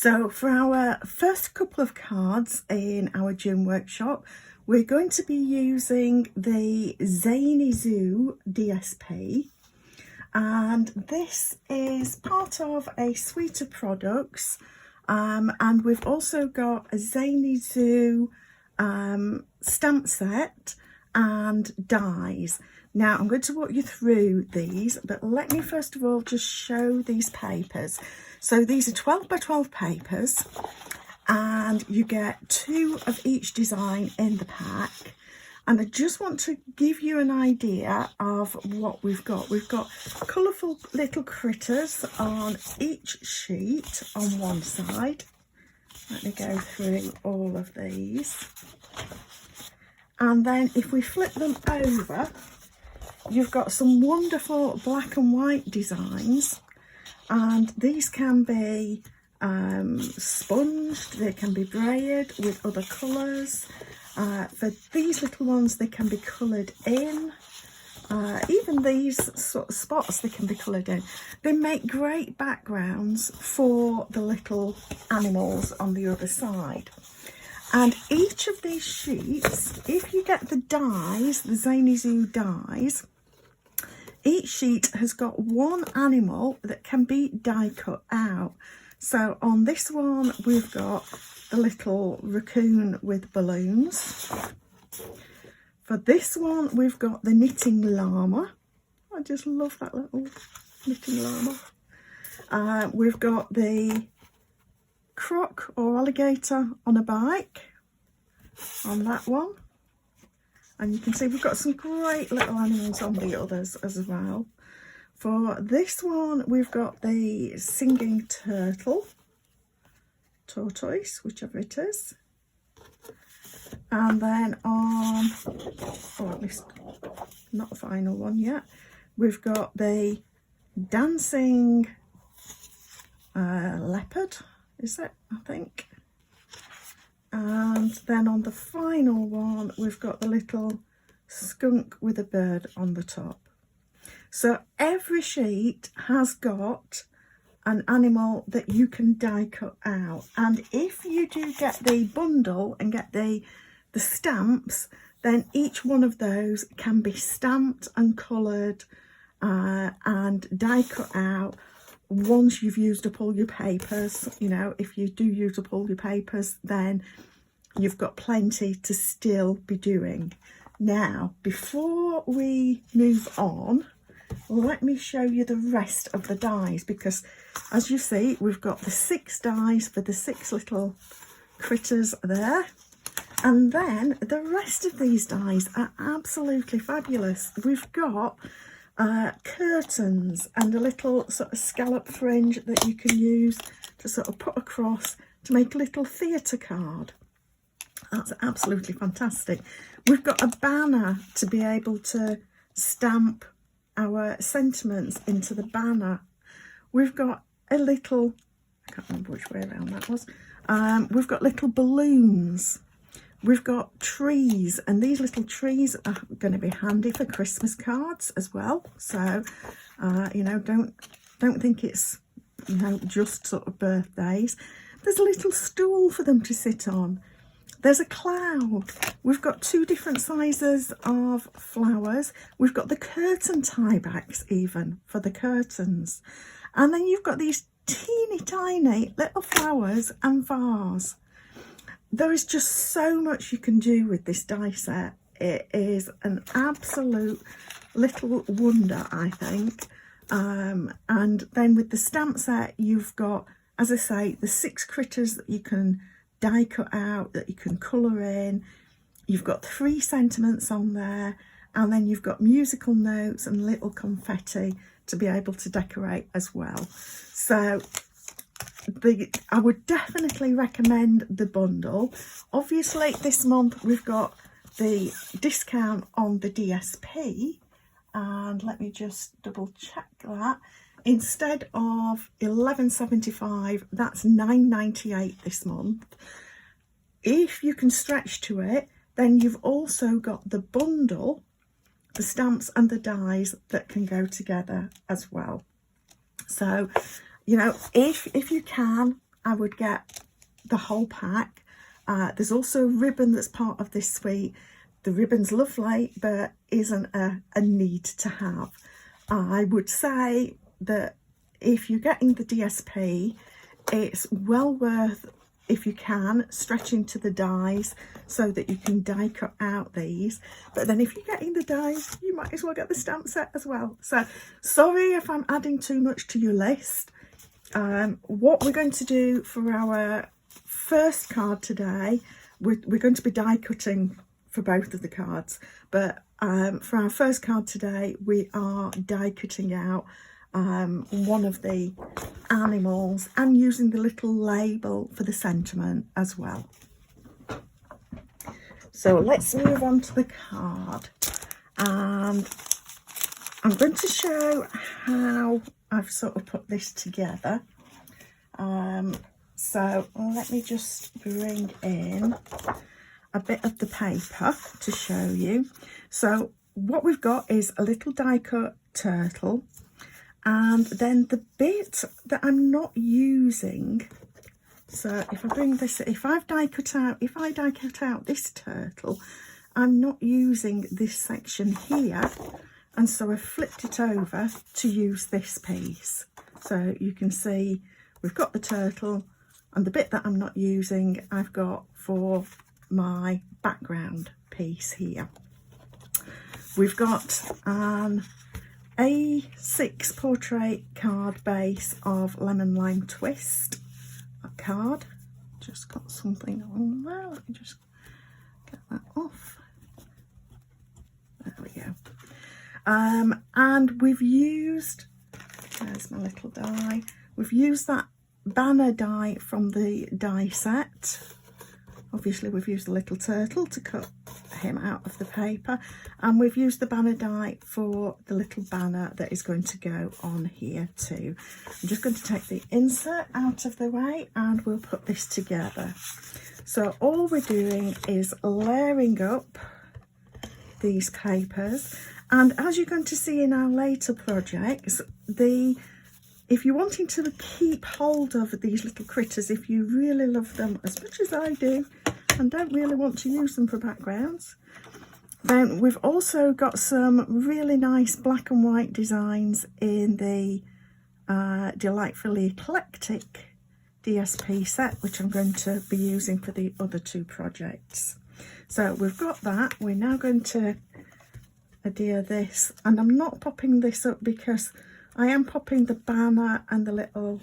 So for our first couple of cards in our gym workshop, we're going to be using the Zoo DSP, and this is part of a suite of products, and we've also got a Zoo stamp set and dies. Now I'm going to walk you through these, but let me first of all just show these papers. So these are 12 by 12 papers, and you get 2 of each design in the pack. And I just want to give you an idea of what we've got. We've got colourful little critters on each sheet on one side. Let me go through all of these. And then if we flip them over, you've got some wonderful black and white designs, and these can be sponged, they can be braided with other colours. For these little ones, they can be coloured in. Even these sort of spots, they can be coloured in. They make great backgrounds for the little animals on the other side. And each of these sheets, if you get the dies, the Zoo dies, each sheet has got one animal that can be die cut out. So on this one, we've got the little raccoon with balloons. For this one, we've got the knitting llama. I just love that little knitting llama. We've got the croc or alligator on a bike on that one. And you can see we've got some great little animals on the others as well. For this one, we've got the singing turtle, tortoise, whichever it is. And then on, or at least not a final one yet, we've got the dancing leopard, is it, I think. And then on the final one, we've got the little skunk with a bird on the top. So every sheet has got an animal that you can die cut out. And if you do get the bundle and get the stamps, then each one of those can be stamped and coloured and die cut out once you've used up all your papers. You know, if you do use up all your papers, then you've got plenty to still be doing. Now, before we move on, let me show you the rest of the dies, because as you see, we've got the 6 dies for the 6 little critters there. And then the rest of these dies are absolutely fabulous. We've got curtains and a little sort of scallop fringe that you can use to sort of put across to make a little theatre card. That's absolutely fantastic. We've got a banner to be able to stamp our sentiments into the banner. We've got a little, I can't remember which way around that was. We've got little balloons. We've got trees, and these little trees are going to be handy for Christmas cards as well. So, you know, don't think it's, you know, just sort of birthdays. There's a little stool for them to sit on. There's a cloud. We've got 2 different sizes of flowers. We've got the curtain tie backs even for the curtains. And then you've got these teeny tiny little flowers and vase. There is just so much you can do with this die set. It is an absolute little wonder, I think. And then with the stamp set, you've got, as I say, the 6 critters that you can die cut out, that you can colour in. You've got 3 sentiments on there, and then you've got musical notes and little confetti to be able to decorate as well. So I would definitely recommend the bundle. Obviously this month we've got the discount on the DSP, and let me just double check that. Instead of £11.75, that's £9.98 this month. If you can stretch to it, then you've also got the bundle, the stamps and the dies that can go together as well. So, you know, if you can, I would get the whole pack. There's also a ribbon that's part of this suite. The ribbon's lovely, but isn't a need to have. I would say that if you're getting the DSP, it's well worth, if you can, stretch into the dies so that you can die cut out these. But then if you're getting the dies, you might as well get the stamp set as well. So sorry if I'm adding too much to your list. What we're going to do for our first card today, we're going to be die cutting for both of the cards, but for our first card today, we are die cutting out one of the animals and using the little label for the sentiment as well. So let's move on to the card, and I'm going to show how I've sort of put this together. So let me just bring in a bit of the paper to show you. So what we've got is a little die cut turtle, and then the bit that I'm not using, so if I bring this, if I die cut out this turtle, I'm not using this section here, and so I've flipped it over to use this piece. So you can see we've got the turtle, and the bit that I'm not using I've got for my background piece here. We've got an A6 portrait card base of Lemon Lime Twist card. Just got something on there, let me just get that off. There we go. And we've used, there's my little die, we've used that banner die from the die set. Obviously we've used the little turtle to cut him out of the paper, and we've used the banner die for the little banner that is going to go on here too. I'm just going to take the insert out of the way and we'll put this together. So all we're doing is layering up these papers, and as you're going to see in our later projects, if you're wanting to keep hold of these little critters, if you really love them as much as I do and don't really want to use them for backgrounds, then we've also got some really nice black and white designs in the Delightfully Eclectic DSP set, which I'm going to be using for the other two projects. So we've got that. We're now going to adhere this, and I'm not popping this up because I am popping the banner and the little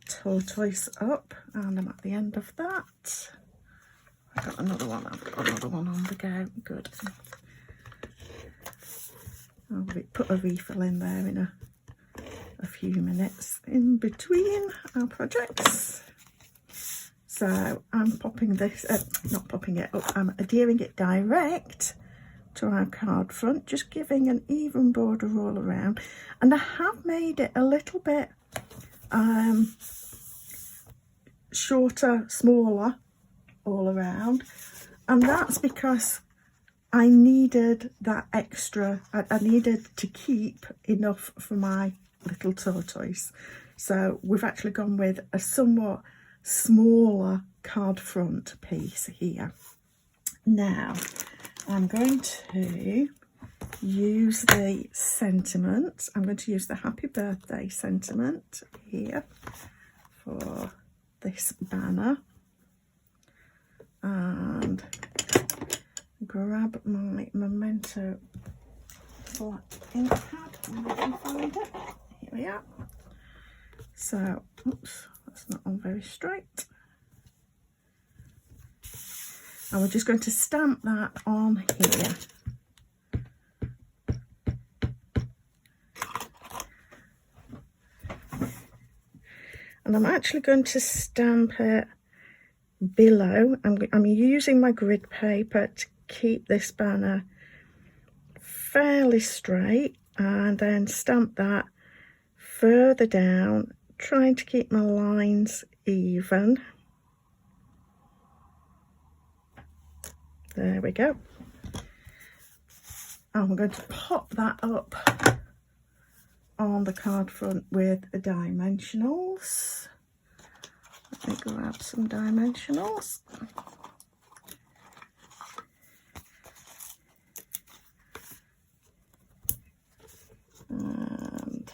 tortoise up, and I'm at the end of that. I've got another one on the go. Good. I'll put a refill in there in a few minutes in between our projects. So I'm popping this, not popping it up, I'm adhering it direct to our card front, just giving an even border all around, and I have made it a little bit shorter, smaller all around, and that's because I needed that extra, I needed to keep enough for my little tortoise. So we've actually gone with a somewhat smaller card front piece here. Now I'm going to use the sentiment. I'm going to use the happy birthday sentiment here for this banner, and grab my Memento black ink pad and I can find it. Here we are. So, oops, that's not on very straight. And we're just going to stamp that on here. And I'm actually going to stamp it below. I'm using my grid paper to keep this banner fairly straight, and then stamp that further down, trying to keep my lines even. There we go. And we're going to pop that up on the card front with the dimensionals. Let me grab some dimensionals. And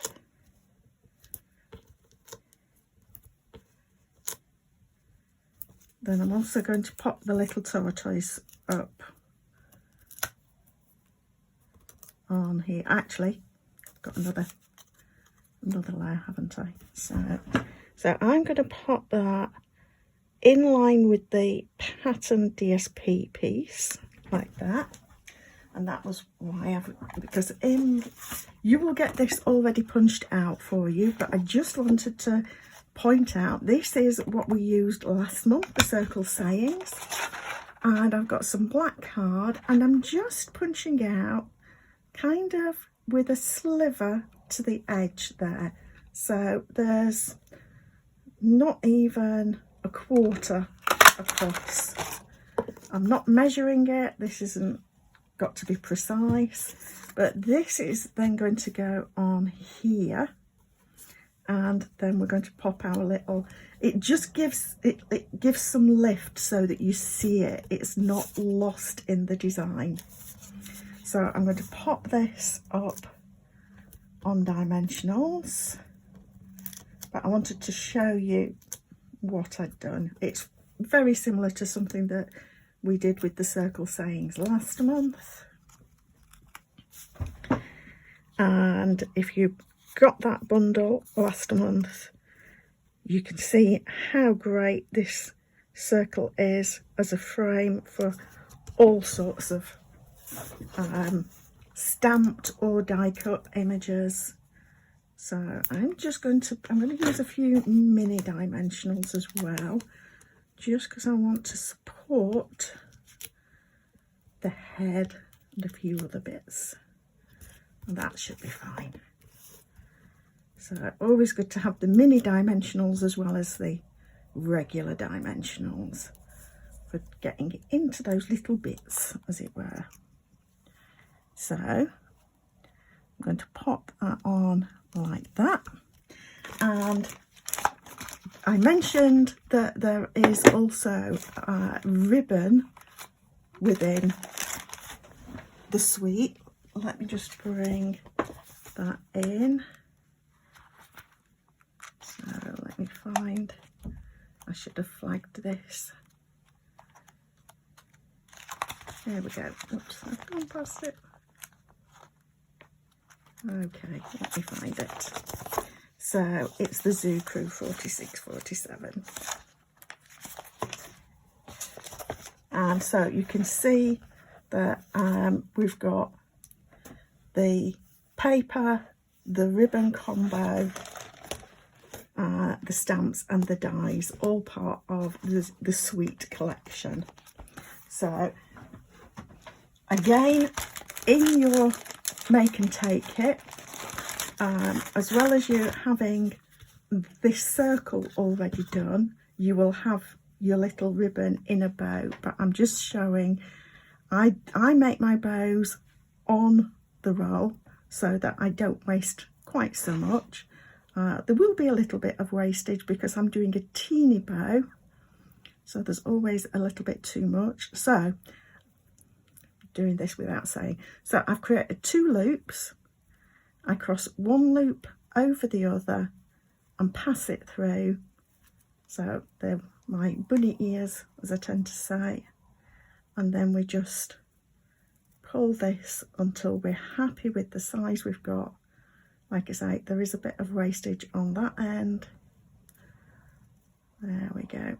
then I'm also going to pop the little tortoise up on here. Actually, I've got another layer, haven't I? So I'm going to pop that in line with the pattern DSP piece, like that. And that was why because you will get this already punched out for you, but I just wanted to point out, this is what we used last month, the circle sayings. And I've got some black card, and I'm just punching out kind of with a sliver to the edge there. So there's not even a quarter across. I'm not measuring it, this isn't got to be precise, but this is then going to go on here, and then we're going to pop our little, it just gives it gives some lift so that you see it, it's not lost in the design. So I'm going to pop this up on dimensionals, but I wanted to show you what I'd done. It's very similar to something that we did with the circle sayings last month. And if you got that bundle last month, you can see how great this circle is as a frame for all sorts of stamped or die cut images. So I'm going to use a few mini dimensionals as well, just because I want to support the head and a few other bits. And that should be fine. So always good to have the mini dimensionals as well as the regular dimensionals for getting into those little bits, as it were. So I'm going to pop that on like that. And I mentioned that there is also ribbon within the suite. Let me just bring that in. So let me find, I should have flagged this. There we go. Oops, I've gone past it. Okay, let me find it. So it's the Zoo Crew 4647. And so you can see that we've got the paper, the ribbon combo, the stamps and the dies, all part of the suite collection. So again, in your make and take kit, as well as you having this circle already done, you will have your little ribbon in a bow. But I'm just showing, I make my bows on the roll so that I don't waste quite so much. There will be a little bit of wastage because I'm doing a teeny bow, so there's always a little bit too much. So doing this without saying, so I've created 2 loops. I cross one loop over the other and pass it through. So they're my bunny ears, as I tend to say, and then we just pull this until we're happy with the size we've got. Like I say, there is a bit of wastage on that end. There we go.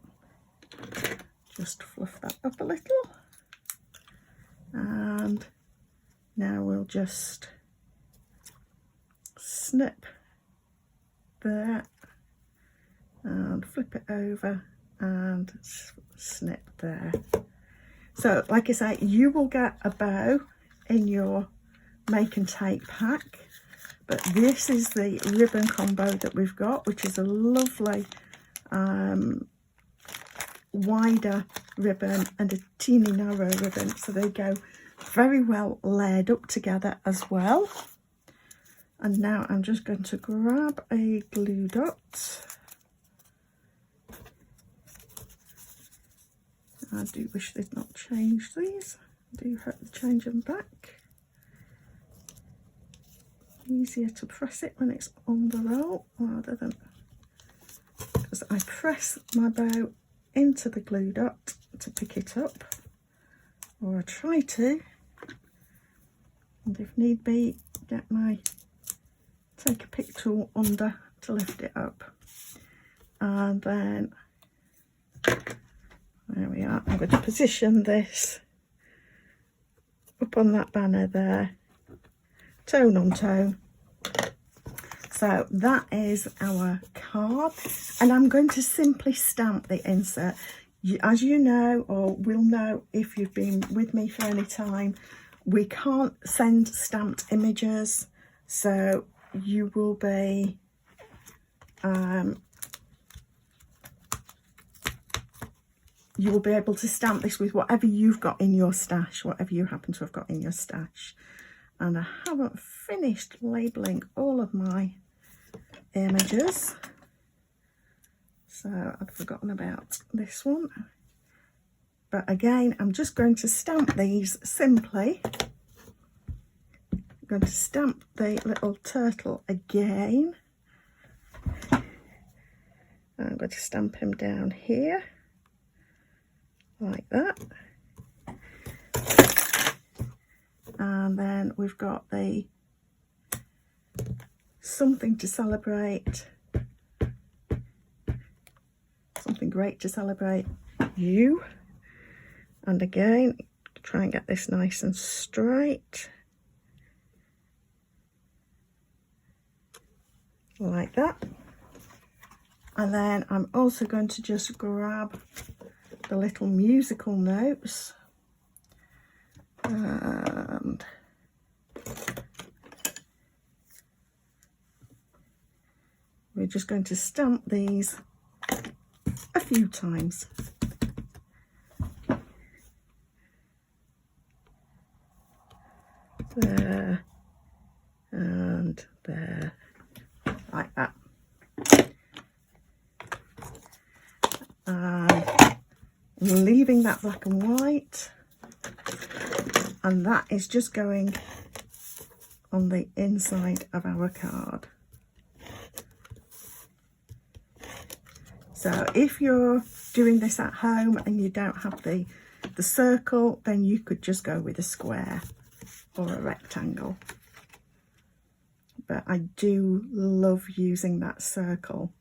Just fluff that up a little. And now we'll just snip there and flip it over and snip there. So like I say, you will get a bow in your make and take pack, but this is the ribbon combo that we've got, which is a lovely wider ribbon and a teeny narrow ribbon, so they go very well layered up together as well. And now I'm just going to grab a glue dot I do wish they'd not changed these. I do hope they change them back. Easier to press it when it's on the roll rather than, because I press my bow into the glue dot to pick it up, or I try to, and if need be take a pick tool under to lift it up, and then there we are. I'm going to position this up on that banner there, tone on tone. So that is our card, and I'm going to simply stamp the insert. As you know, or will know if you've been with me for any time, we can't send stamped images, so you will be able to stamp this with whatever you've got in your stash, whatever you happen to have got in your stash. And I haven't finished labelling all of my images, so I'd forgotten about this one. But again, I'm just going to stamp these simply. I'm going to stamp the little turtle again. I'm going to stamp him down here like that. And then we've got the something to celebrate, something great to celebrate you. And again, try and get this nice and straight like that. And then I'm also going to just grab the little musical notes and we're just going to stamp these a few times. There and there, like that. And leaving that black and white, and that is just going on the inside of our card. So if you're doing this at home and you don't have the circle, then you could just go with a square or a rectangle. But I do love using that circle,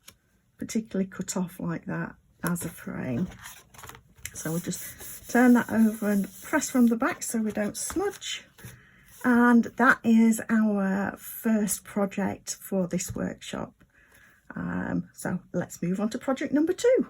particularly cut off like that, as a frame. So we'll just turn that over and press from the back so we don't smudge. And that is our first project for this workshop. So let's move on to project number 2.